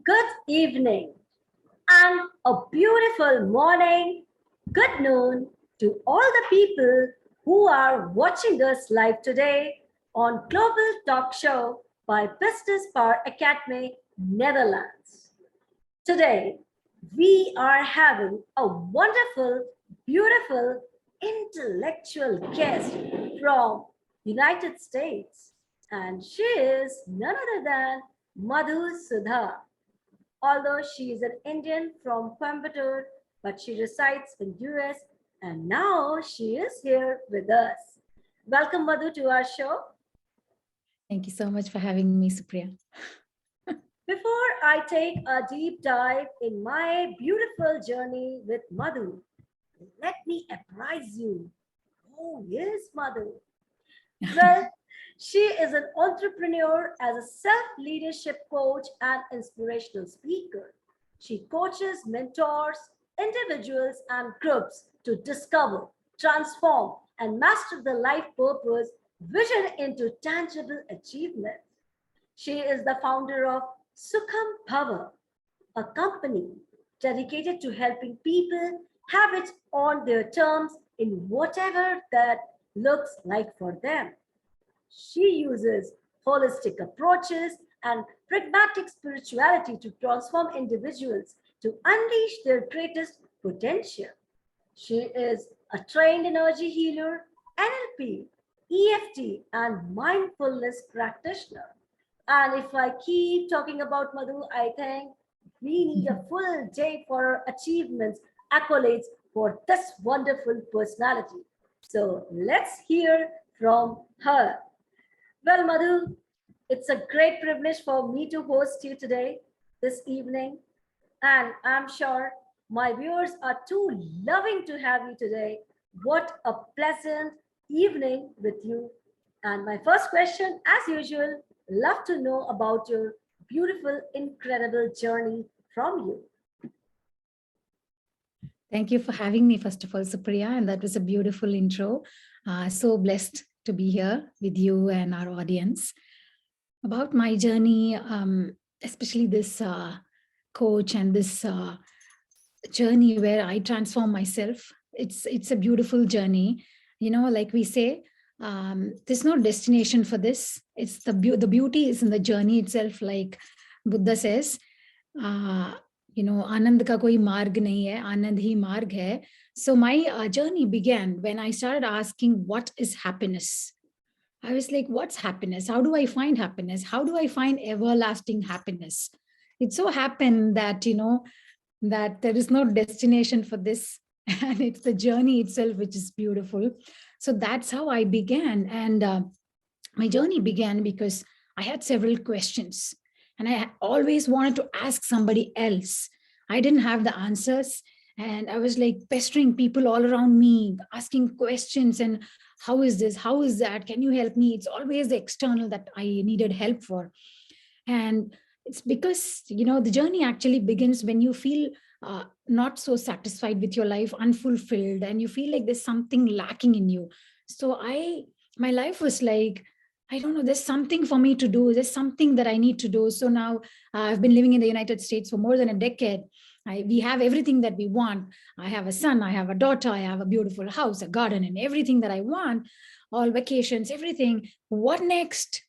good evening, and a beautiful morning, good noon to all the people who are watching us live today on Global Talk Show by Business Power Academy, Netherlands. Today, we are having a wonderful, beautiful, intellectual guest from United States, and she is none other than Madhu Sudha. Although she is an Indian from Coimbatore, but she resides in US and now she is here with us. Welcome, Madhu, to our show. Thank you so much for having me, Supriya. Before I take a deep dive in my beautiful journey with Madhu, let me apprise you. Who is Madhu? Well, she is an entrepreneur as a self-leadership coach and inspirational speaker. She coaches, mentors, individuals and groups to discover, transform, and master the life purpose vision into tangible achievement. She is the founder of Sukham Power, a company dedicated to helping people have it on their terms in whatever that looks like for them. She uses holistic approaches and pragmatic spirituality to transform individuals to unleash their greatest potential. She is a trained energy healer, NLP, EFT, and mindfulness practitioner. And if I keep talking about Madhu, I think we need a full day for her achievements, accolades for this wonderful personality. So let's hear from her. Well, Madhu, it's a great privilege for me to host you today, this evening. And I'm sure my viewers are too loving to have you today. What a pleasant evening with you. And my first question, as usual, love to know about your beautiful, incredible journey from you. Thank you for having me, first of all, Supriya. And that was a beautiful intro. So blessed to be here with you and our audience. About my journey, especially this coach and this journey where I transform myself. It's a beautiful journey. You know, like we say, there's no destination for this. It's the beauty is in the journey itself. Like Buddha says, आनंद का कोई मार्ग नहीं है, आनंद ही मार्ग है. So my journey began when I started asking, what is happiness? I was like, what's happiness? How do I find happiness? How do I find everlasting happiness? It so happened that, that there is no destination for this. And it's the journey itself, which is beautiful. So that's how I began. And my journey began because I had several questions. And I always wanted to ask somebody else. I didn't have the answers. And I was like pestering people all around me, asking questions. And how is this? How is that? Can you help me? It's always the external that I needed help for. And it's because, the journey actually begins when you feel not so satisfied with your life, unfulfilled, and you feel like there's something lacking in you. So my life was like, I don't know, there's something for me to do. There's something that I need to do. So now I've been living in the United States for more than a decade. We have everything that we want. I have a son, I have a daughter, I have a beautiful house, a garden, and everything that I want, all vacations, everything. What next?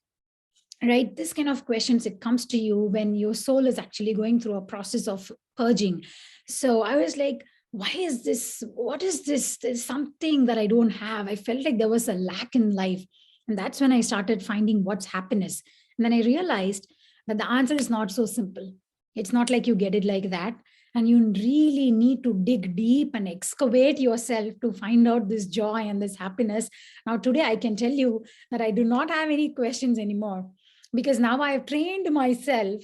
Right? This kind of questions, it comes to you when your soul is actually going through a process of purging. So I was like, why is this? What is this? There's something that I don't have. I felt like there was a lack in life. And that's when I started finding what's happiness. And then I realized that the answer is not so simple. It's not like you get it like that. And you really need to dig deep and excavate yourself to find out this joy and this happiness. Now, today I can tell you that I do not have any questions anymore, because now I have trained myself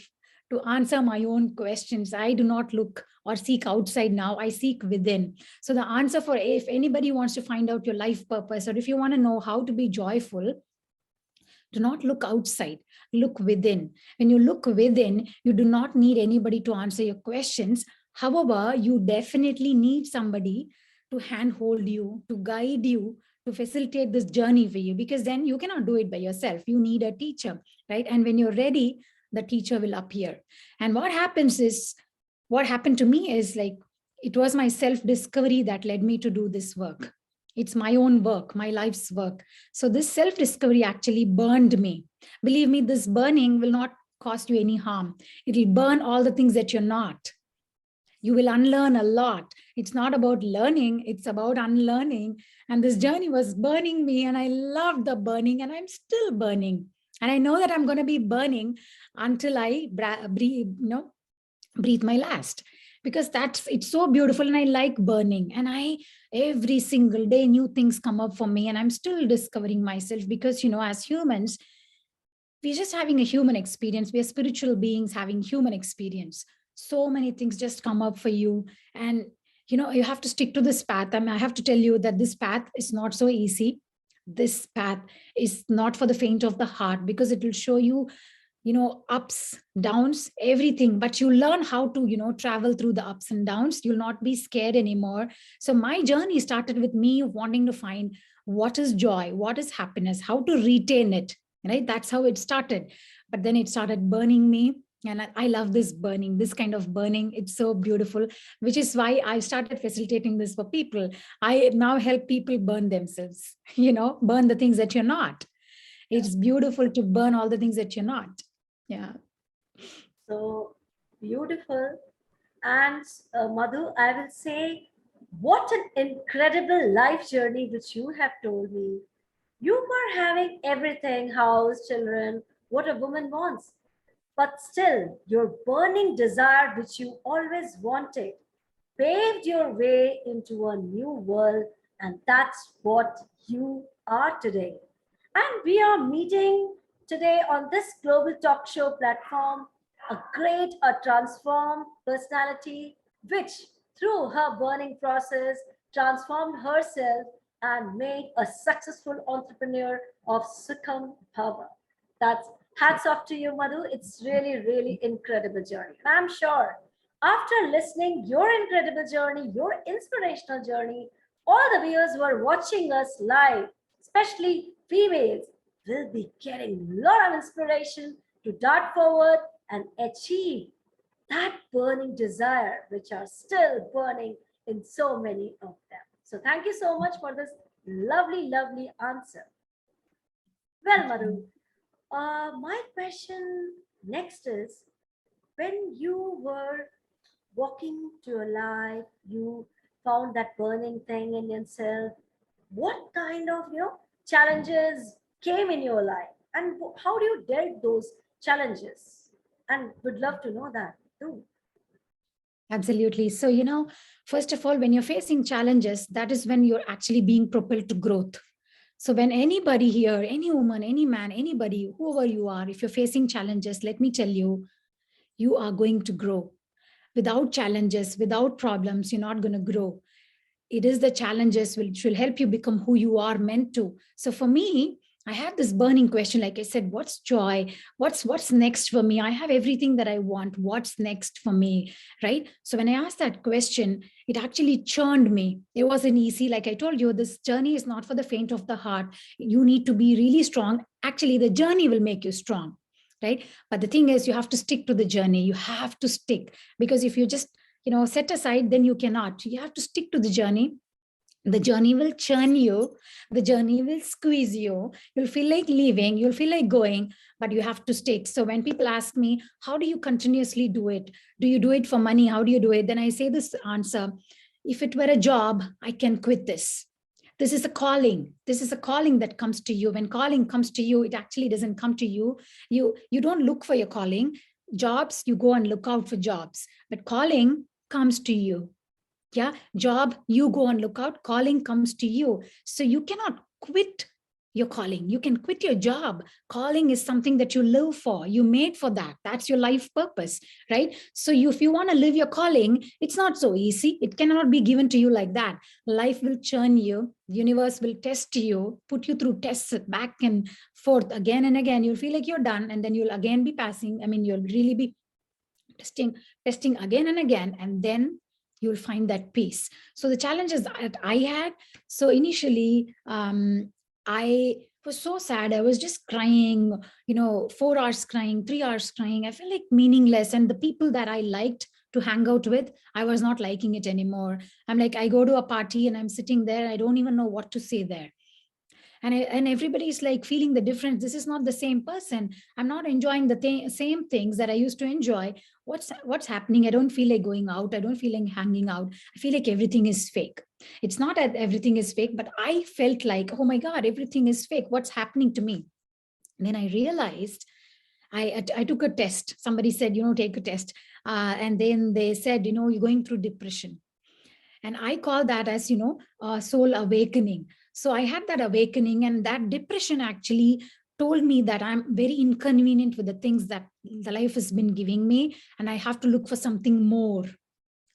to answer my own questions. I do not look or seek outside now. I seek within. So the answer for if anybody wants to find out your life purpose, or if you want to know how to be joyful, do not look outside, look within. When you look within, you do not need anybody to answer your questions. However, you definitely need somebody to handhold you, to guide you, to facilitate this journey for you, because then you cannot do it by yourself. You need a teacher, right? And when you're ready, the teacher will appear. And what happened to me is like, it was my self discovery that led me to do this work. It's my own work, my life's work. So this self discovery actually burned me. Believe me, this burning will not cause you any harm. It'll burn all the things that you're not. You will unlearn a lot. It's not about learning, it's about unlearning. And this journey was burning me, and I loved the burning, and I'm still burning. And I know that I'm going to be burning until I breathe, breathe my last, because it's so beautiful, and I like burning. And I every single day new things come up for me, and I'm still discovering myself, because as humans, we're just having a human experience. We are spiritual beings having human experience. So many things just come up for you. And you have to stick to this path. I mean, I have to tell you that this path is not so easy. This path is not for the faint of the heart, because it will show you, ups, downs, everything. But you learn how to, travel through the ups and downs. You'll not be scared anymore. So my journey started with me wanting to find what is joy, what is happiness, how to retain it, right? That's how it started. But then it started burning me. And I love this burning, this kind of burning. It's so beautiful, which is why I started facilitating this for people. I now help people burn themselves, burn the things that you're not. It's beautiful to burn all the things that you're not. Yeah. So beautiful. And Madhu, I will say, what an incredible life journey which you have told me. You were having everything, house, children, what a woman wants. But still, your burning desire, which you always wanted, paved your way into a new world, and that's what you are today. And we are meeting today on this global talk show platform a great, a transformed personality, which through her burning process transformed herself and made a successful entrepreneur of Sukham Bhava. That's hats off to you, Madhu. It's really, really incredible journey. And I'm sure after listening your incredible journey, your inspirational journey, all the viewers who are watching us live, especially females, will be getting a lot of inspiration to dart forward and achieve that burning desire, which are still burning in so many of them. So thank you so much for this lovely, lovely answer. Well, Madhu, my question next is, when you were walking to your life, you found that burning thing in yourself. What kind of challenges came in your life, and how do you dealt those challenges? And would love to know that too. Absolutely. So, first of all, when you're facing challenges, that is when you're actually being propelled to growth. So, when anybody here, any woman, any man, anybody, whoever you are, if you're facing challenges, let me tell you, you are going to grow. Without challenges, without problems, you're not going to grow. It is the challenges which will help you become who you are meant to. So for me, I had this burning question, like I said, what's joy? What's next for me? I have everything that I want. What's next for me? Right? So when I asked that question, it actually churned me. It wasn't easy. Like I told you, this journey is not for the faint of the heart. You need to be really strong. Actually, the journey will make you strong. Right? But the thing is, you have to stick to the journey. You have to stick, because if you just set aside, then you cannot. You have to stick to the journey. The journey will churn you, the journey will squeeze you, you'll feel like leaving, you'll feel like going, but you have to stick. So when people ask me, how do you continuously do it? Do you do it for money? How do you do it? Then I say this answer: if it were a job, I can quit this. This is a calling. This is a calling that comes to you. When calling comes to you, it actually doesn't come to you. You don't look for your calling. Jobs, you go and look out for jobs, but calling comes to you. Yeah, job, you go and look out, calling comes to you. So you cannot quit your calling. You can quit your job. Calling is something that you live for. You made for that. That's your life purpose, right? So if you want to live your calling, it's not so easy. It cannot be given to you like that. Life will churn you. The universe will test you, put you through tests back and forth again and again. You'll feel like you're done, and then you'll again be passing. I mean, you'll really be testing again and again, and then you'll find that peace. So the challenges that I had, so initially, I was so sad. I was just crying, 4 hours crying, 3 hours crying. I felt like meaningless. And the people that I liked to hang out with, I was not liking it anymore. I'm like, I go to a party and I'm sitting there. I don't even know what to say there. And everybody's like feeling the difference. This is not the same person. I'm not enjoying the same things that I used to enjoy. What's happening? I don't feel like going out. I don't feel like hanging out. I feel like everything is fake. It's not that everything is fake, but I felt like, oh my god, everything is fake. What's happening to me? And then I realized, I took a test. Somebody said, take a test. And then they said, you're going through depression. And I call that as, soul awakening. So I had that awakening, and that depression actually told me that I'm very inconvenient with the things that the life has been giving me, and I have to look for something more.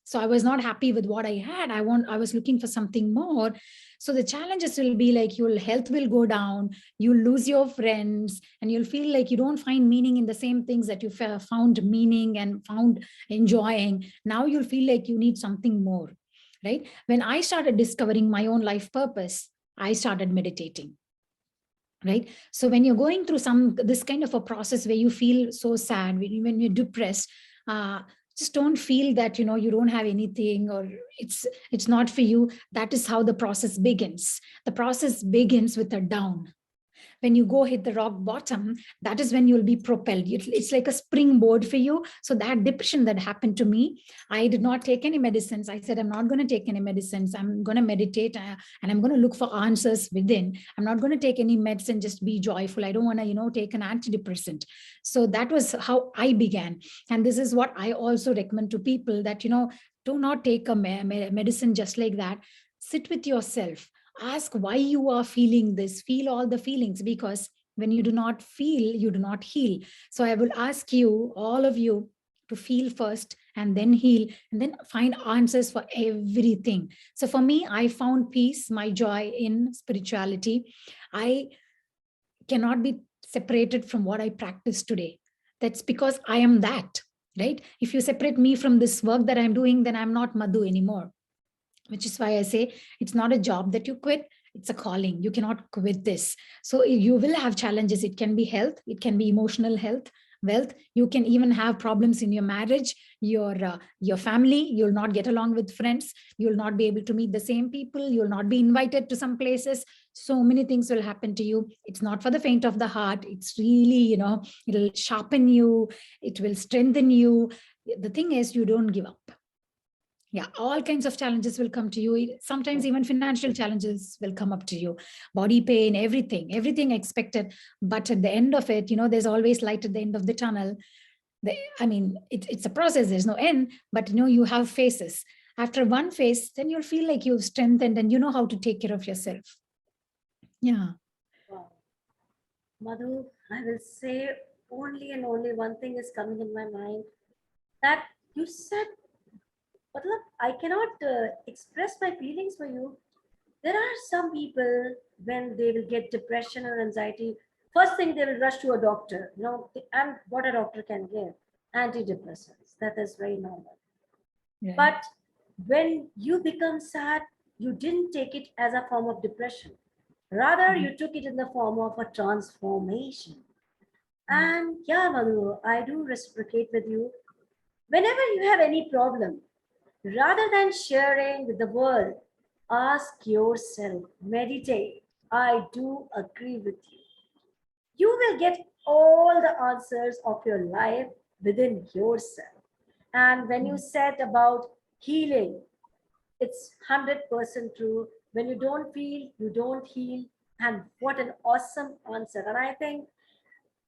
So I was not happy with what I had. I was looking for something more. So the challenges will be like, your health will go down, you'll lose your friends, and you'll feel like you don't find meaning in the same things that you found meaning and found enjoying. Now you'll feel like you need something more, right? When I started discovering my own life purpose, I started meditating. Right. So when you're going through this kind of a process where you feel so sad, when you're depressed, uh, just don't feel that you don't have anything, or it's not for you. That is how the process begins. The process begins with a down. When you go hit the rock bottom, that is when you'll be propelled. It's like a springboard for you. So that depression that happened to me, I did not take any medicines. I said, I'm not going to take any medicines. I'm going to meditate, and I'm going to look for answers within. I'm not going to take any medicine, just be joyful. I don't want to, take an antidepressant. So that was how I began. And this is what I also recommend to people, that, do not take a medicine just like that. Sit with yourself, ask why you are feeling this, feel all the feelings, because when you do not feel, you do not heal. So I will ask you, all of you, to feel first and then heal, and then find answers for everything. So for me, I found peace, my joy in spirituality. I cannot be separated from what I practice today. That's because I am that, right? If you separate me from this work that I'm doing, then I'm not Madhu anymore. Which is why I say it's not a job that you quit, it's a calling. You cannot quit this. So you will have challenges. It can be health, it can be emotional health, wealth. You can even have problems in your marriage, your family. You'll not get along with friends. You'll not be able to meet the same people. You'll not be invited to some places. So many things will happen to you. It's not for the faint of the heart. It's really, it'll sharpen you. It will strengthen you. The thing is, you don't give up. Yeah, all kinds of challenges will come to you. Sometimes even financial challenges will come up to you, body pain, everything expected. But at the end of it, there's always light at the end of the tunnel. It's a process, there's no end. But you have phases. After one phase, then you'll feel like you've strengthened and you know how to take care of yourself. Yeah. Wow. Madhu, I will say only and only one thing is coming in my mind, that you said, Matlab, I cannot express my feelings for you. There are some people, when they will get depression or anxiety, first thing they will rush to a doctor, and what a doctor can give, antidepressants. That is very normal. Right. But when you become sad, you didn't take it as a form of depression. Rather, you took it in the form of a transformation. And yeah, Madhu, I do reciprocate with you. Whenever you have any problem, rather than sharing with the world, ask yourself, meditate. I do agree with you. You will get all the answers of your life within yourself. And when you said about healing, it's 100% true. When you don't feel, you don't heal. And what an awesome answer. And I think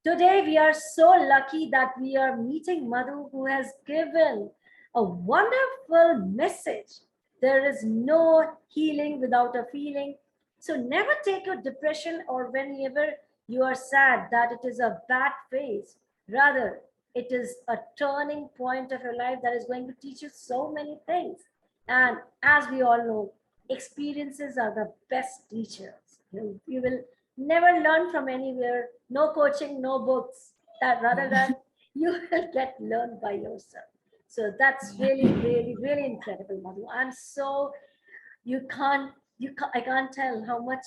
today we are so lucky that we are meeting Madhu, who has given a wonderful message. There is no healing without a feeling. So never take your depression or whenever you are sad that it is a bad phase. Rather, it is a turning point of your life that is going to teach you so many things. And as we all know, experiences are the best teachers. You will never learn from anywhere, no coaching, no books, that rather than you will get learned by yourself. So that's really, really, really incredible, Madhu. I'm so, you can't I can't tell how much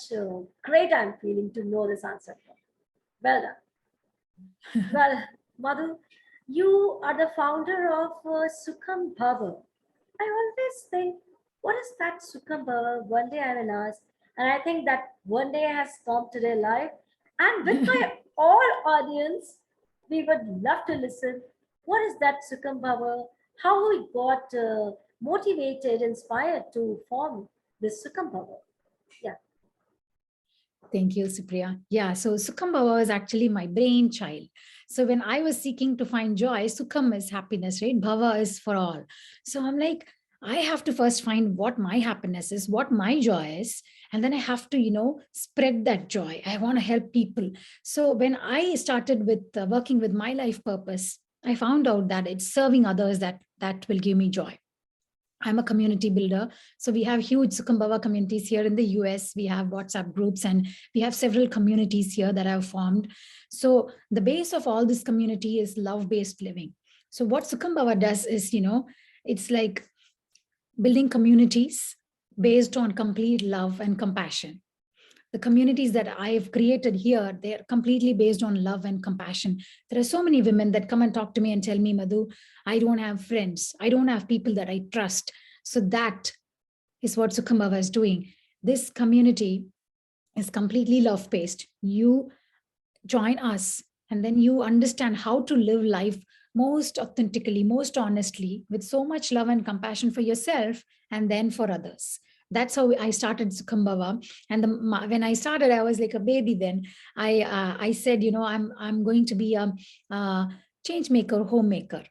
great I'm feeling to know this answer. Well done. Well, Madhu, you are the founder of Sukham Bhava. I always think, what is that Sukham Bhava? One day I will ask, and I think that one day has come today live. And with my all audience, we would love to listen. What is that Sukham Bhava? How we got motivated, inspired to form this Sukham Bhava? Yeah. Thank you, Supriya. Yeah, so Sukham Bhava was actually my brainchild. So when I was seeking to find joy, Sukham is happiness, right? Bhava is for all. So I'm like, I have to first find what my happiness is, what my joy is, and then I have to, spread that joy. I want to help people. So when I started with working with my life purpose, I found out that it's serving others that will give me joy. I'm a community builder. So we have huge Sukhambhava communities here in the US. We have WhatsApp groups and we have several communities here that have formed. So the base of all this community is love-based living. So what Sukhambhava does is, it's like building communities based on complete love and compassion. The communities that I've created here, they're completely based on love and compassion. There are so many women that come and talk to me and tell me, Madhu, I don't have friends. I don't have people that I trust. So that is what Sukhambhava is doing. This community is completely love-based. You join us and then you understand how to live life most authentically, most honestly, with so much love and compassion for yourself and then for others. That's how I started Sukhambhava. And when I started, I was like a baby then. I said, I'm going to be a change maker, homemaker.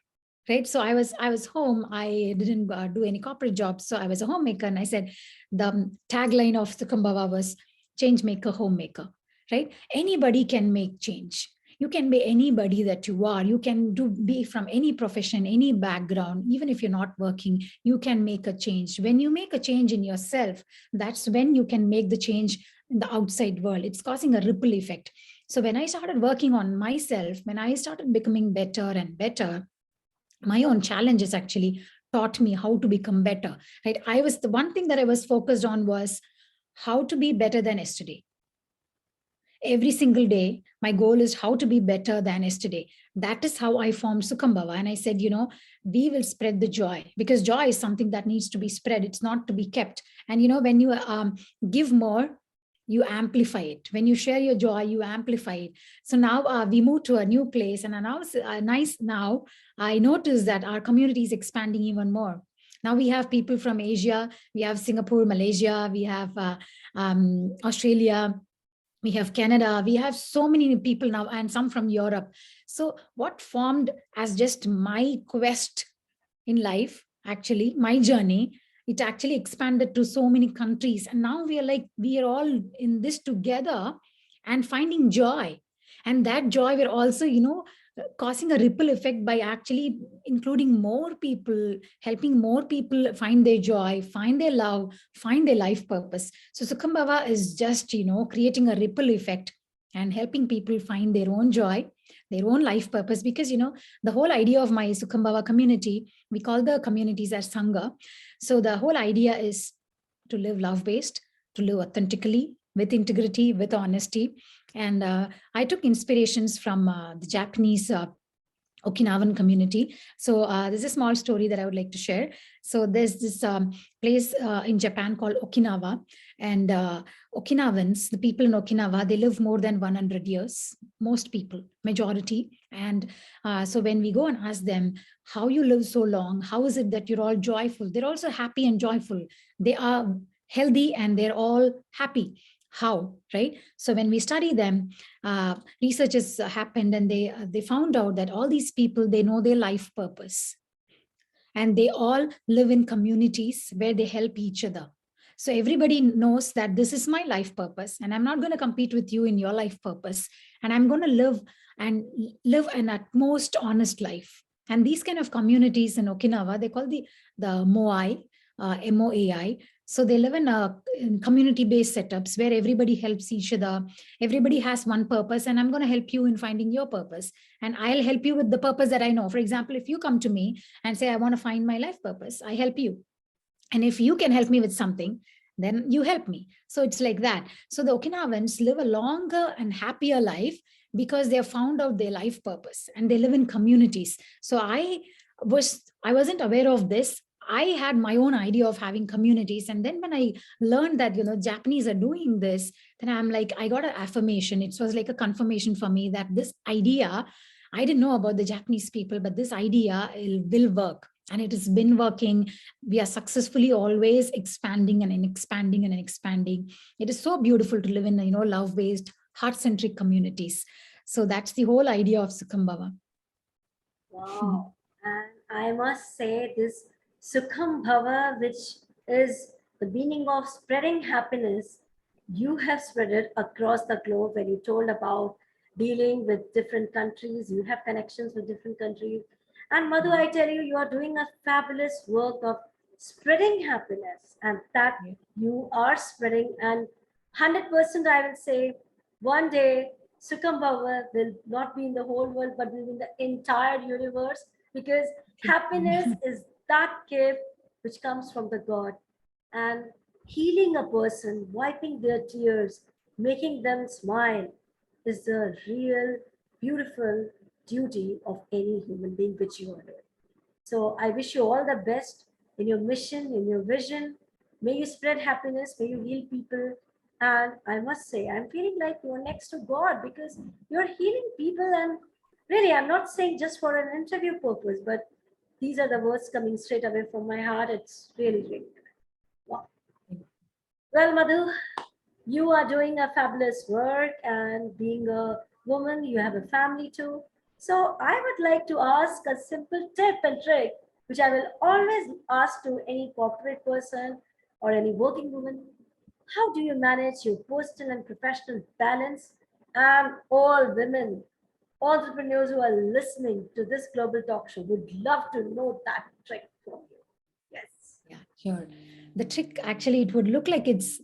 Right. So I was home. I didn't do any corporate jobs. So I was a homemaker. And I said the tagline of Sukhambhava was change maker, homemaker. Right. Anybody can make change. You can be anybody that you are. You can be from any profession, any background. Even if you're not working, you can make a change. When you make a change in yourself, that's when you can make the change in the outside world. It's causing a ripple effect. So when I started working on myself, when I started becoming better and better, my own challenges actually taught me how to become better. Right. The one thing that I was focused on was how to be better than yesterday. Every single day, my goal is how to be better than yesterday. That is how I formed Sukhambhava. And I said, we will spread the joy, because joy is something that needs to be spread. It's not to be kept. And, when you give more, you amplify it. When you share your joy, you amplify it. So now we moved to a new place, and now I noticed that our community is expanding even more. Now we have people from Asia, we have Singapore, Malaysia, we have Australia, we have Canada, we have so many people now, and some from Europe. So what formed as just my quest in life, actually, my journey, it actually expanded to so many countries. And now we are all in this together and finding joy. And that joy, we're also, causing a ripple effect by actually including more people, helping more people find their joy, find their love, find their life purpose. So Sukhambhava is just, creating a ripple effect and helping people find their own joy, their own life purpose. Because, the whole idea of my Sukhambhava community, we call the communities as Sangha. So the whole idea is to live love-based, to live authentically, with integrity, with honesty. And I took inspirations from the Japanese Okinawan community. So there's a small story that I would like to share. So there's this place in Japan called Okinawa, and Okinawans, the people in Okinawa, they live more than 100 years, most people, majority. And so when we go and ask them, how you live so long, how is it that you're all joyful? They're also happy and joyful. They are healthy and they're all happy. How, right? So when we study them, research has happened, and they found out that all these people, they know their life purpose, and they all live in communities where they help each other. So everybody knows that this is my life purpose, and I'm not going to compete with you in your life purpose, and I'm going to live an utmost honest life. And these kind of communities in Okinawa, they call the Moai, MOAI. So they live in community-based setups where everybody helps each other. Everybody has one purpose, and I'm going to help you in finding your purpose. And I'll help you with the purpose that I know. For example, if you come to me and say, I want to find my life purpose, I help you. And if you can help me with something, then you help me. So it's like that. So the Okinawans live a longer and happier life because they have found out their life purpose and they live in communities. So I wasn't aware of this. I had my own idea of having communities, and then when I learned that Japanese are doing this, then I'm like, I got an affirmation. It was like a confirmation for me that this idea, I didn't know about the Japanese people, but this idea will work, and it has been working. We are successfully always expanding and expanding and expanding. It is so beautiful to live in love based, heart centric communities. So that's the whole idea of Sukambhava. Wow. And I must say, this Sukham Bhava, which is the meaning of spreading happiness, you have spread it across the globe when you told about dealing with different countries. You have connections with different countries. And Madhu, I tell you, you are doing a fabulous work of spreading happiness, and that Yeah. you are spreading. And 100% I will say, one day Sukambhava will not be in the whole world, but will be in the entire universe, because happiness is that gift which comes from the God. And healing a person, wiping their tears, making them smile is the real, beautiful duty of any human being which you are doing. So I wish you all the best in your mission, in your vision. May you spread happiness, may you heal people. And I must say, I'm feeling like you're next to God, because you're healing people. And really, I'm not saying just for an interview purpose, but these are the words coming straight away from my heart. It's really, really wow. Well, Madhu, you are doing a fabulous work, and being a woman, you have a family too. So I would like to ask a simple tip and trick, which I will always ask to any corporate person or any working woman. How do you manage your personal and professional balance? And all women, entrepreneurs who are listening to this global talk show would love to know that trick from you. Yes. Yeah, sure. The trick, actually, it would look like it's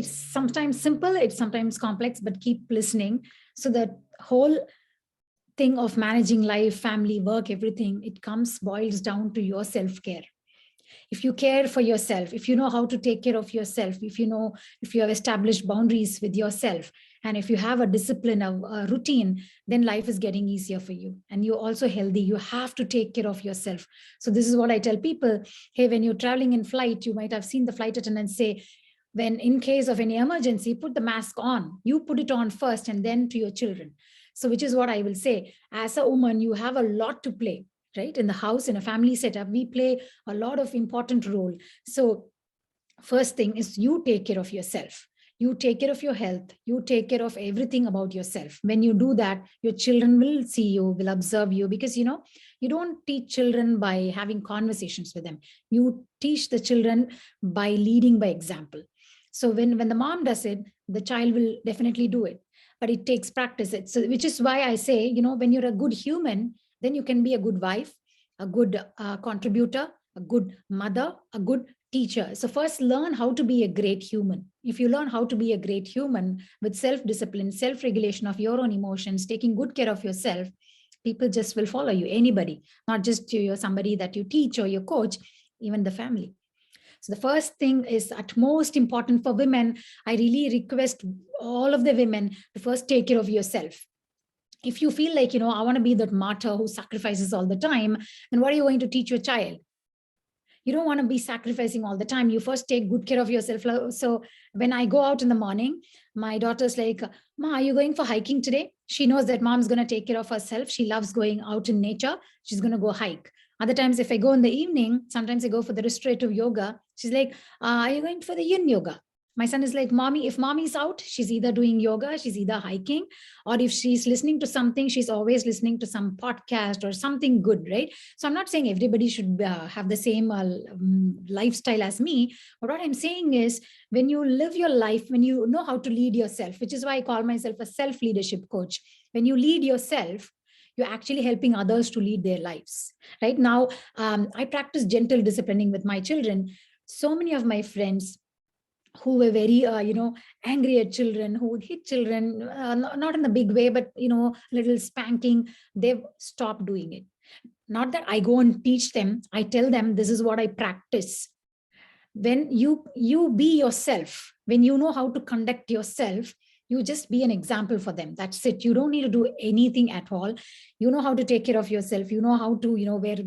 sometimes simple, it's sometimes complex, but keep listening. So the whole thing of managing life, family, work, everything, it comes boils down to your self-care. If you care for yourself, if you know how to take care of yourself, if you have established boundaries with yourself, and if you have a discipline, a routine, then life is getting easier for you, and you're also healthy. You have to take care of yourself. So this is what I tell people. Hey, when you're traveling in flight, you might have seen the flight attendant say, when in case of any emergency, put the mask on. You put it on first, and then to your children. So which is what I will say. As a woman, you have a lot to play, right? In the house, in a family setup, we play a lot of important role. So first thing is, you take care of yourself. You take care of your health. You take care of everything about yourself. When you do that, your children will see you, will observe you, because you don't teach children by having conversations with them. You teach the children by leading by example. So when the mom does it, the child will definitely do it, but it takes practice. Which is why I say, when you're a good human, then you can be a good wife, a good contributor, a good mother, a good teacher. So first learn how to be a great human. If you learn how to be a great human with self-discipline, self-regulation of your own emotions, taking good care of yourself, people just will follow you. Anybody, not just you, somebody that you teach or your coach, even the family. So the first thing is at most important for women. I really request all of the women to first take care of yourself. If you feel like, I want to be that martyr who sacrifices all the time, then what are you going to teach your child? You don't want to be sacrificing all the time. You first take good care of yourself. So when I go out in the morning, my daughter's like, Ma, are you going for hiking today? She knows that mom's going to take care of herself. She loves going out in nature. She's going to go hike. Other times, if I go in the evening, sometimes I go for the restorative yoga. She's like, are you going for the yin yoga? My son is like, Mommy, if mommy's out, she's either doing yoga, she's either hiking, or if she's listening to something, she's always listening to some podcast or something good, right? So I'm not saying everybody should have the same lifestyle as me. But what I'm saying is, when you live your life, when you know how to lead yourself, which is why I call myself a self-leadership coach. When you lead yourself, you're actually helping others to lead their lives. Right now, I practice gentle disciplining with my children. So many of my friends who were very angry at children, who would hit children, not in a big way, but little spanking, they've stopped doing it. Not that I go and teach them, I tell them this is what I practice. When you be yourself, when you know how to conduct yourself, you just be an example for them. That's it. You don't need to do anything at all. You know how to take care of yourself. You know how to, wear.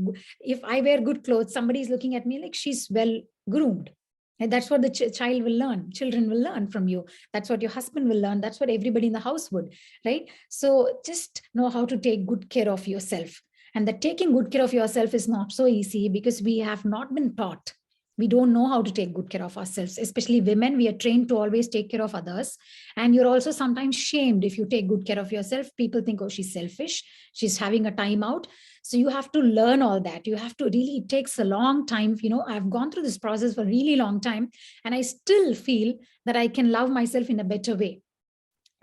If I wear good clothes, somebody is looking at me like she's well groomed. And that's what the child will learn. Children will learn from you. That's what your husband will learn. That's what everybody in the house would, right? So just know how to take good care of yourself. And that taking good care of yourself is not so easy because we have not been taught. We don't know how to take good care of ourselves. Especially women, we are trained to always take care of others. And you're also sometimes shamed if you take good care of yourself. People think, oh, she's selfish, she's having a time out. So you have to learn all that. You have to really, it takes a long time. I've gone through this process for a really long time, and I still feel that I can love myself in a better way.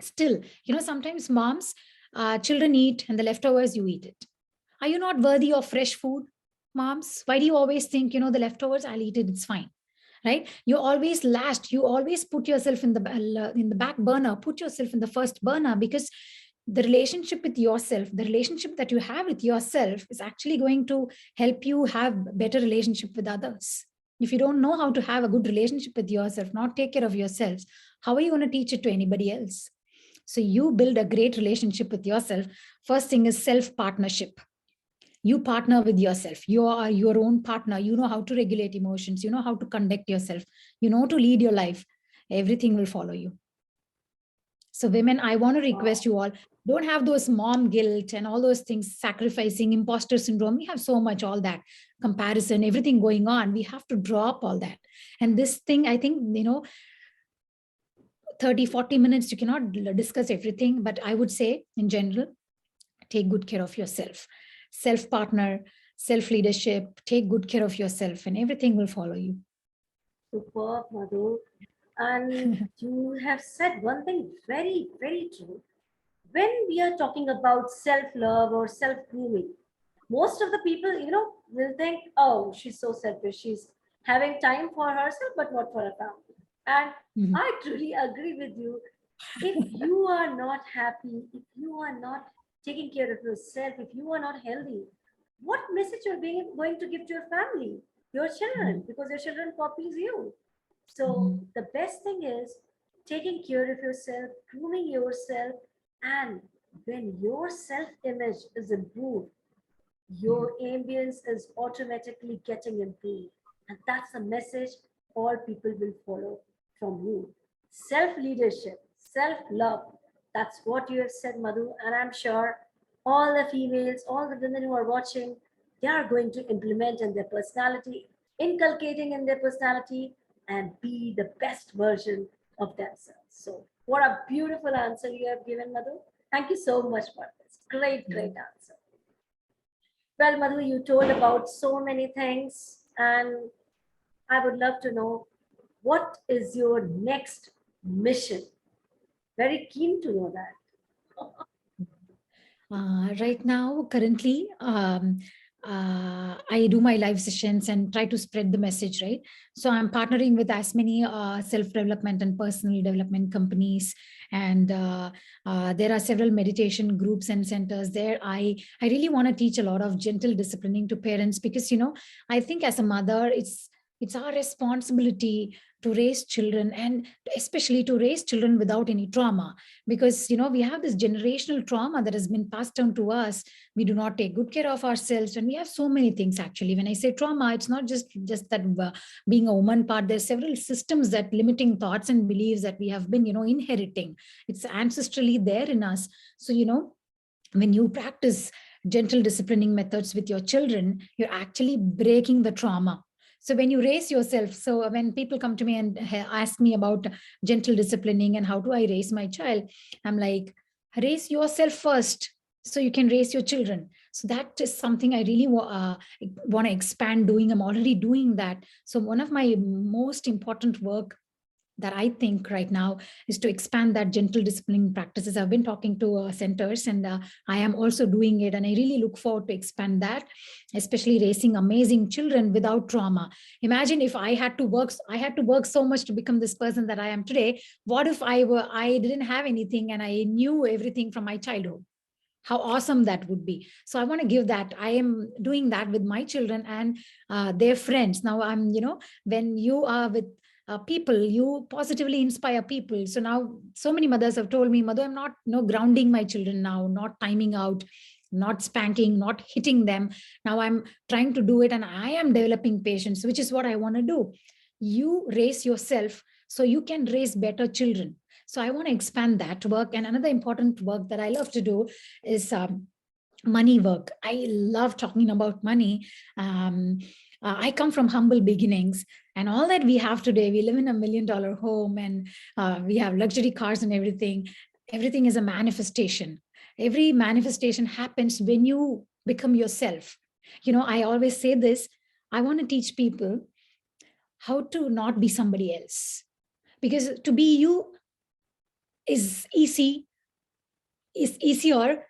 Still, sometimes moms, children eat and the leftovers, you eat it. Are you not worthy of fresh food, moms? Why do you always think, the leftovers, I'll eat it, it's fine, right? You always last. You always put yourself in the back burner. Put yourself in the first burner, because the relationship with yourself, the relationship that you have with yourself, is actually going to help you have better relationship with others. If you don't know how to have a good relationship with yourself, not take care of yourselves, how are you going to teach it to anybody else? So you build a great relationship with yourself. First thing is self partnership. You partner with yourself. You are your own partner. You know how to regulate emotions. You know how to conduct yourself. You know to lead your life. Everything will follow you. So women, I want to request you all, don't have those mom guilt and all those things, sacrificing, imposter syndrome. We have so much, all that comparison, everything going on. We have to drop all that. And this thing, I think, 30-40 minutes, you cannot discuss everything. But I would say, in general, take good care of yourself. Self partner, self leadership, take good care of yourself, and everything will follow you. Superb, Madhu. And you have said one thing very, very true. When we are talking about self love or self grooming, most of the people, will think, oh, she's so selfish. She's having time for herself, but not for her family. And Mhm. I truly agree with you. If you are not happy, if you are not taking care of yourself, if you are not healthy, what message you're going to give to your family, your children, Mhm. because your children copies you. So Mhm. the best thing is taking care of yourself, grooming yourself, and when your self-image is improved, your Mhm. ambience is automatically getting improved. And that's the message all people will follow from you. Self leadership, self love. That's what you have said, Madhu. And I'm sure all the females, all the women who are watching, they are going to implement in their personality, inculcating in their personality, and be the best version of themselves. So, what a beautiful answer you have given, Madhu. Thank you so much for this. Great, great Mhm. answer. Well, Madhu, you told about so many things, and I would love to know what is your next mission? Very keen to know that. Right now, currently, I do my live sessions and try to spread the message, right? So I'm partnering with as many self-development and personal development companies. And there are several meditation groups and centers there. I really want to teach a lot of gentle disciplining to parents, because, I think as a mother, it's our responsibility to raise children, and especially to raise children without any trauma, because we have this generational trauma that has been passed down to us. We do not take good care of ourselves, and we have so many things. Actually, when I say trauma, it's not just that being a woman part. There's several systems, that limiting thoughts and beliefs that we have been inheriting. It's ancestrally there in us. So when you practice gentle disciplining methods with your children, you're actually breaking the trauma. So when you raise yourself, so when people come to me and ask me about gentle disciplining and how do I raise my child, I'm like, raise yourself first so you can raise your children. So that is something I really want to expand doing. I'm already doing that. So one of my most important work that I think right now is to expand that gentle disciplining practices. I've been talking to centers, and I am also doing it. And I really look forward to expand that, especially raising amazing children without trauma. Imagine if I had to work so much to become this person that I am today. What if I didn't have anything and I knew everything from my childhood? How awesome that would be. So I want to give that. I am doing that with my children and their friends. Now I'm, when you are with people, you positively inspire people. So now so many mothers have told me, Madhu, I'm not, grounding my children now, not timing out, not spanking, not hitting them. Now I'm trying to do it, and I am developing patience, which is what I want to do. You raise yourself so you can raise better children. So I want to expand that work. And another important work that I love to do is money work. I love talking about money. I come from humble beginnings, and all that we have today, we live in $1 million home, and we have luxury cars and everything. Everything is a manifestation. Every manifestation happens when you become yourself. I always say this. I want to teach people how to not be somebody else, because to be you is easier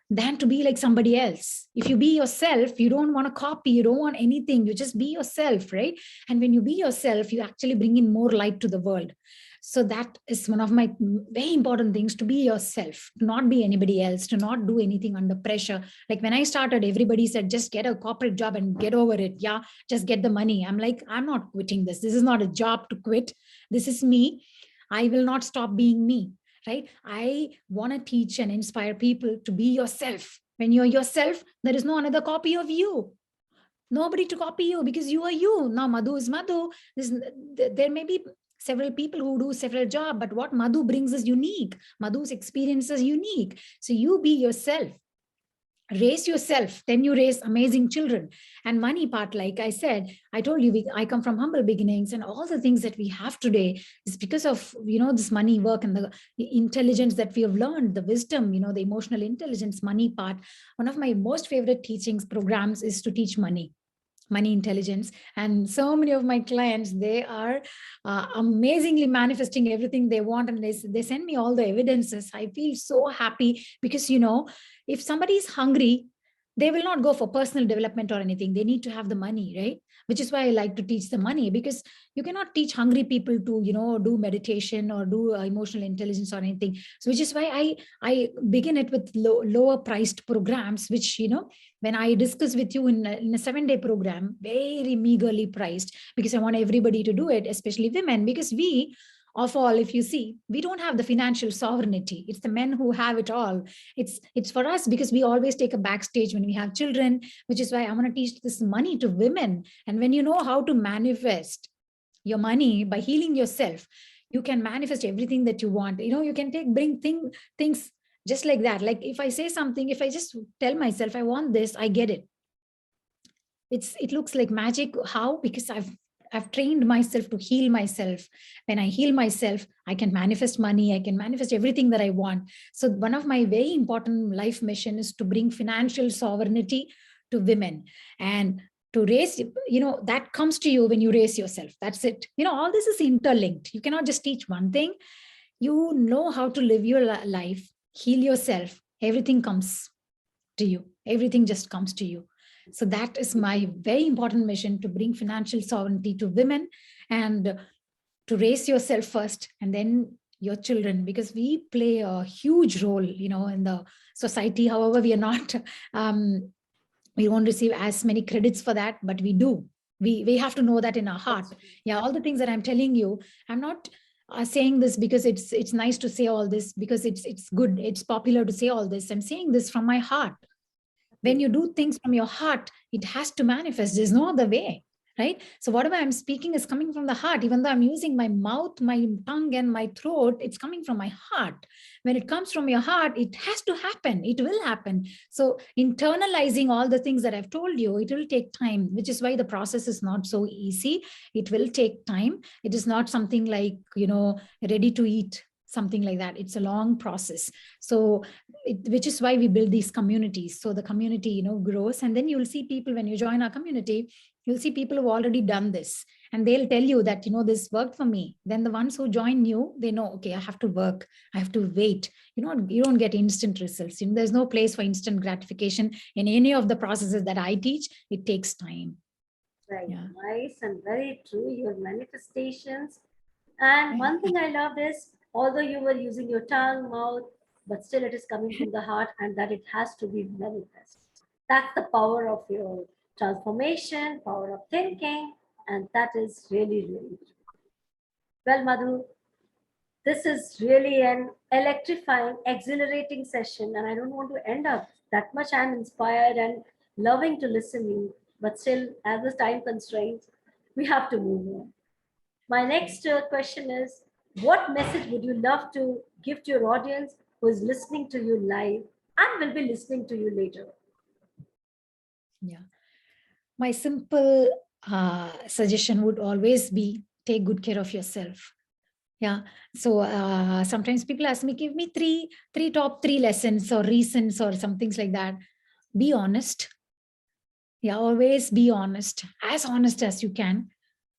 than to be like somebody else. If you be yourself, you don't want to copy, you don't want anything, you just be yourself, right? And when you be yourself, you actually bring in more light to the world. So that is one of my very important things, to be yourself, to not be anybody else, to not do anything under pressure. Like when I started, everybody said, just get a corporate job and get over it. Yeah, just get the money. I'm like, I'm not quitting this. This is not a job to quit. This is me. I will not stop being me, right? I want to teach and inspire people to be yourself. When you're yourself, there is no another copy of you. Nobody to copy you, because you are you. Now Madhu is Madhu. There may be several people who do several jobs, but what Madhu brings is unique. Madhu's experience is unique. So you be yourself. Raise yourself, then you raise amazing children. And money part, like I said, I told you, I come from humble beginnings, and all the things that we have today is because of this money work and the intelligence that we have learned, the wisdom, the emotional intelligence money part. One of my most favorite teachings programs is to teach money intelligence. And so many of my clients, they are amazingly manifesting everything they want, and they send me all the evidences. I feel so happy, because if somebody is hungry, they will not go for personal development or anything. They need to have the money, right? Which is why I like to teach the money, because you cannot teach hungry people to do meditation or do emotional intelligence or anything. So which is why I begin it with lower priced programs, which when I discuss with you in a 7-day program, very meagerly priced, because I want everybody to do it, especially women, because we of all, if you see, we don't have the financial sovereignty. It's the men who have it all. It's for us, because we always take a backstage when we have children, which is why I want to teach this money to women. And when you know how to manifest your money by healing yourself, you can manifest everything that you want. You can bring things just like that. Like if I say something, if I just tell myself I want this, I get it. It looks like magic. How? Because I've trained myself to heal myself. When I heal myself, I can manifest money. I can manifest everything that I want. So one of my very important life mission is to bring financial sovereignty to women, and to raise, that comes to you when you raise yourself. That's it. All this is interlinked. You cannot just teach one thing. You know how to live your life, heal yourself. Everything comes to you. Everything just comes to you. So that is my very important mission, to bring financial sovereignty to women, and to raise yourself first, and then your children, because we play a huge role, in the society. However, we are not, we won't receive as many credits for that, but we do. We have to know that in our heart. Yeah, all the things that I'm telling you, I'm not saying this because it's nice to say all this, because it's good, it's popular to say all this. I'm saying this from my heart. When you do things from your heart, it has to manifest. There's no other way, right? So whatever I'm speaking is coming from the heart. Even though I'm using my mouth, my tongue, and my throat, it's coming from my heart. When it comes from your heart, it has to happen. It will happen. So internalizing all the things that I've told you, it will take time, which is why the process is not so easy. It will take time. It is not something like, ready to eat, something like that. It's a long process. So which is why we build these communities. So the community, grows, and then you'll see people, when you join our community, you'll see people who've already done this, and they'll tell you that, this worked for me. Then the ones who join new, they know, okay, I have to work, I have to wait. You don't get instant results. There's no place for instant gratification in any of the processes that I teach. It takes time. Very Yeah. nice and very true, your manifestations. And one thing I loved is, although you were using your tongue, mouth, but still it is coming from the heart, and that it has to be manifest. That's the power of your transformation, power of thinking, and that is really, really true. Well, Madhu, this is really an electrifying, exhilarating session, and I don't want to end up that much. I'm inspired and loving to listen you, but still, as the time constraints, we have to move on. My next question is, what message would you love to give to your audience who is listening to you live and will be listening to you later? Yeah. My simple suggestion would always be take good care of yourself. Yeah. So sometimes people ask me, give me three top three lessons or reasons or some things like that. Be honest. Yeah, always be honest as you can.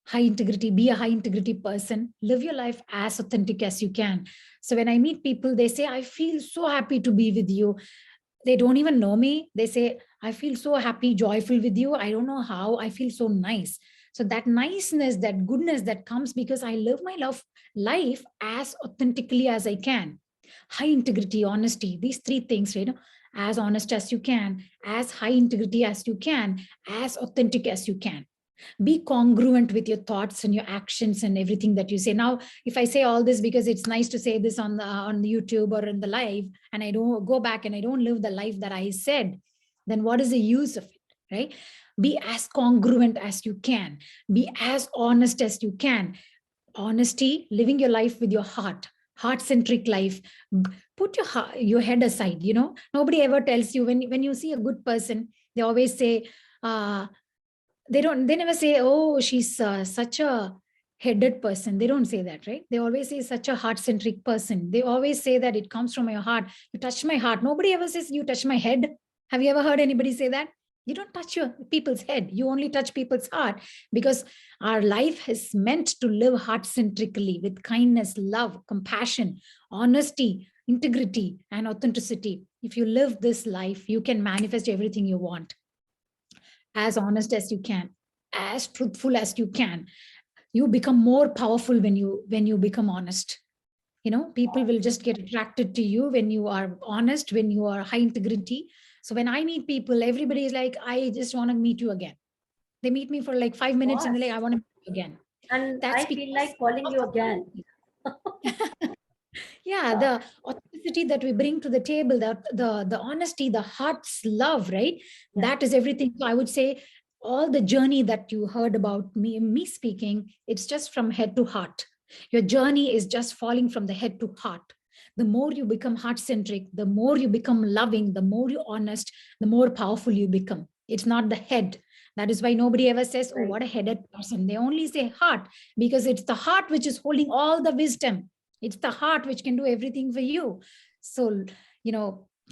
High integrity, be a high integrity person. Live your life as authentic as you can. So when I meet people, they say, I feel so happy to be with you. They don't even know me. They say, I feel so happy, joyful with you. I don't know how. I feel so nice. So that niceness, that goodness that comes because I live my life as authentically as I can. High integrity, honesty, these three things, right? As honest as you can, as high integrity as you can, as authentic as you can. Be congruent with your thoughts and your actions and everything that you say. Now if I say all this because it's nice to say this on the YouTube or in the live, and I don't go back and I don't live the life that I said, then what is the use of it, right? Be as congruent as you can. Be as honest as you can. Honesty, living your life with your heart-centric life. Put your head aside. Nobody ever tells you, when you see a good person, they always say, uh, they never say, oh, she's such a headed person. They don't say that, right? They always say such a heart-centric person. They always say that it comes from your heart. You touch my heart. Nobody ever says you touch my head. Have you ever heard anybody say that? You don't touch your people's head. You only touch people's heart, because our life is meant to live heart-centrically with kindness, love, compassion, honesty, integrity, and authenticity. If you live this life, you can manifest everything you want. As honest as you can, as truthful as you can. You become more powerful when you become honest. People will just get attracted to you when you are honest, when you are high integrity. So when I meet people, everybody is like, I just want to meet you again. They meet me for like 5 minutes and they're like, I Boss. want to meet you again. And That's I feel because like calling of you again. the yeah, the authenticity that we bring to the table, the honesty, the heart's love, right? Yeah. That is everything. So I would say all the journey that you heard about me speaking, it's just from head to heart. Your journey is just falling from the head to heart. The more you become heart centric, the more you become loving, the more you honest, the more powerful you become. It's not the head. That is why nobody ever says, oh, Right. what a headed person. They only say heart, because it's the heart which is holding all the wisdom. It's the heart which can do everything for you. So,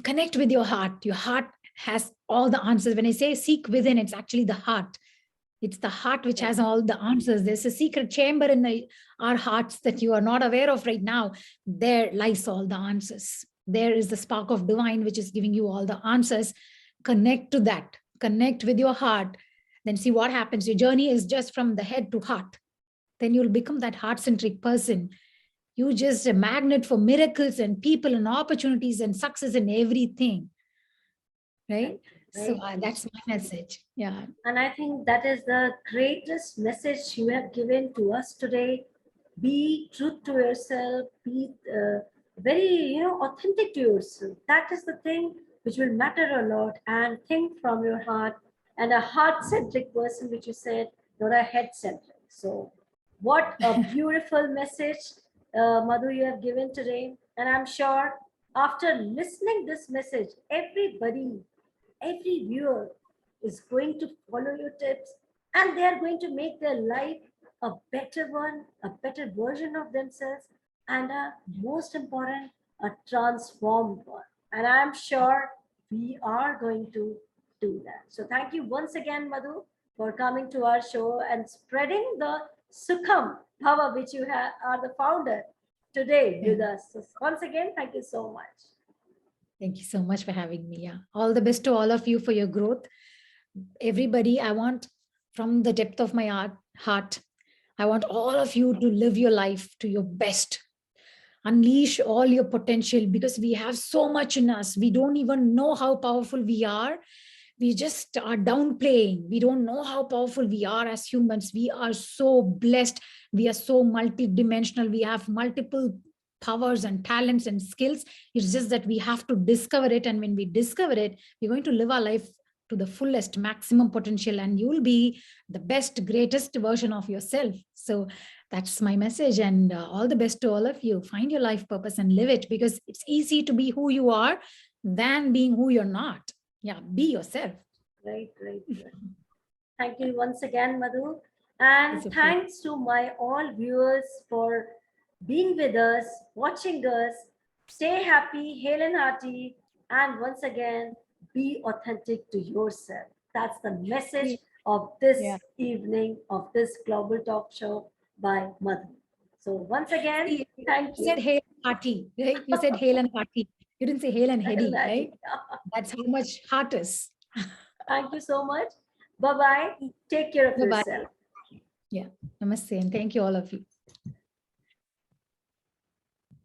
connect with your heart. Your heart has all the answers. When I say seek within, it's actually the heart. It's the heart which Right. has all the answers. There's a secret chamber in our hearts that you are not aware of right now. There lies all the answers. There is the spark of divine which is giving you all the answers. Connect to that. Connect with your heart. Then see what happens. Your journey is just from the head to heart. Then you'll become that heart-centric person. You just a magnet for miracles and people and opportunities and success and everything, right? Right. So Very true. that's my message. Yeah. And I think that is the greatest message you have given to us today. Be true to yourself, be very, authentic to yourself. That is the thing which will matter a lot. And think from your heart, and a heart centric person, which you said, not a head centric. So, what a beautiful message, Madhu, you have given today. And I'm sure after listening this message, every viewer is going to follow your tips, and they are going to make their life a better one, a better version of themselves, and most important, a transformed one. And I'm sure we are going to do that. So thank you once again, Madhu, for coming to our show and spreading the Sukham power, which you are the founder today with us. So once again, thank you so much. Thank you so much for having me. Yeah. All the best to all of you for your growth. Everybody, I want from the depth of my heart, I want all of you to live your life to your best. unleash all your potential, because we have so much in us. We don't even know how powerful we are. We just are downplaying. We don't know how powerful we are as humans. We are so blessed. We are so multidimensional. We have multiple powers and talents and skills. It's just that we have to discover it. And when we discover it, we're going to live our life to the fullest maximum potential, and you'll be the best, greatest version of yourself. So that's my message. And all the best to all of you. Find your life purpose and live it, because it's easy to be who you are than being who you're not. Yeah, be yourself. Great, great, great. Thank you once again, Madhu. And It's a pleasure. thanks to my all viewers for being with us, watching us. Stay happy, hail and hearty, and once again, be authentic to yourself. That's the message of this Yeah. evening of this global talk show by Madhu. So once again, See, thank you said you. hail and hearty, right? You said hail and hearty. You didn't say hail and Hail and heady, hearty. right? That's how much heart is. Thank you so much. Bye bye. Take care of Bye bye. yourself. Yeah. Namaste. And thank you, all of you.